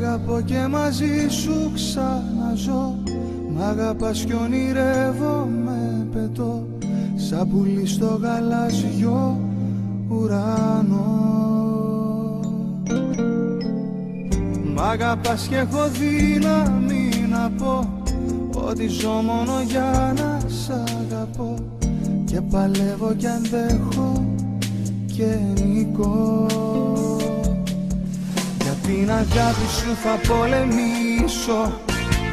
αγαπώ και μαζί σου ξαναζώ. Μ' αγαπάς κι ονειρεύομαι πετώ, σαν πουλί στο γαλάζιο ουρανό. Μ' αγαπάς κι έχω δύναμη να πω ότι ζω μόνο για να σ' αγαπώ, και παλεύω κι αντέχω και νικώ. Για την αγάπη σου θα πολεμήσω,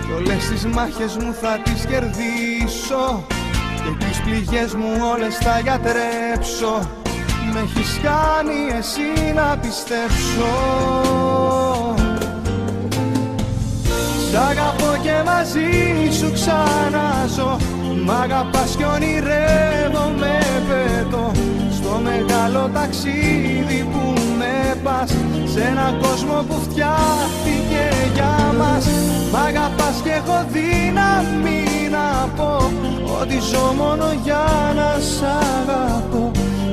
κι όλες τις μάχες μου θα τις κερδίσω, και τις πληγές μου όλες θα γιατρέψω. Με έχεις κάνει εσύ να πιστέψω. Σ' αγαπώ και μαζί σου ξαναζώ. Μ' αγαπάς κι ονειρεύομαι πετώ, στο μεγάλο ταξίδι που με πας, σε έναν κόσμο που φτιάχτηκε για μας. Μ' αγαπάς κι έχω δύναμη να πω ότι ζω μόνο για να σ' αγαπώ,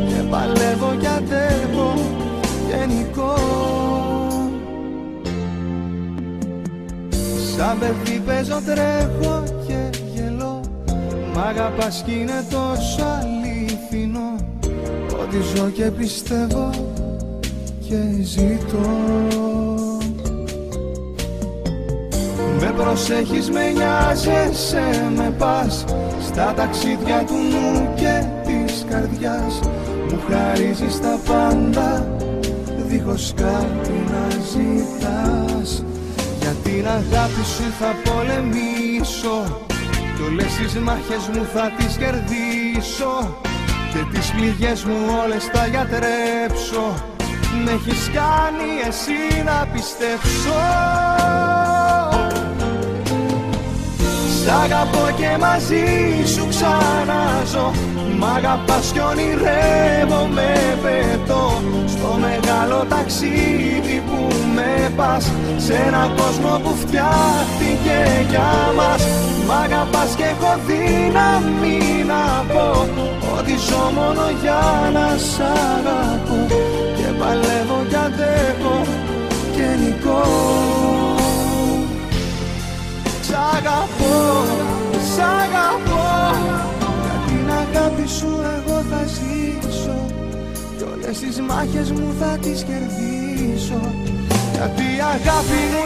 και παλεύω κι αντέχω και νικώ. Σαν παιδί παίζω, τρέχω και γελώ. Μ' αγαπάς κι είναι τόσο αληθινό, ότι ζω και πιστεύω και ζητώ. Με προσέχεις, με νοιάζεσαι, με πας στα ταξίδια του νου και της καρδιάς. Μου χαρίζεις τα πάντα, δίχως κάτι να ζητάς. Για την αγάπη σου θα πολεμήσω, κι όλες τις μάχες μου θα τις κερδίσω, και τις πληγές μου όλες θα γιατρέψω. Με έχεις κάνει εσύ να πιστέψω. Σ' αγαπώ και μαζί σου ξαναζώ. Μ' αγαπάς κι ονειρεύομαι πετώ, στο μεγάλο ταξίδι που με πας, σε έναν κόσμο που φτιάχτηκε για μας. Μ' αγαπάς κι έχω δύναμη να πω ότι ζω μόνο για να σ' αγαπώ, και παλεύω κι αντέχω και νικώ. Σ' αγαπώ, σ' αγαπώ, για την αγάπη σου εγώ θα ζήσω, κι όλες τις μάχες μου θα τις κερδίσω. Γιατί η αγάπη μου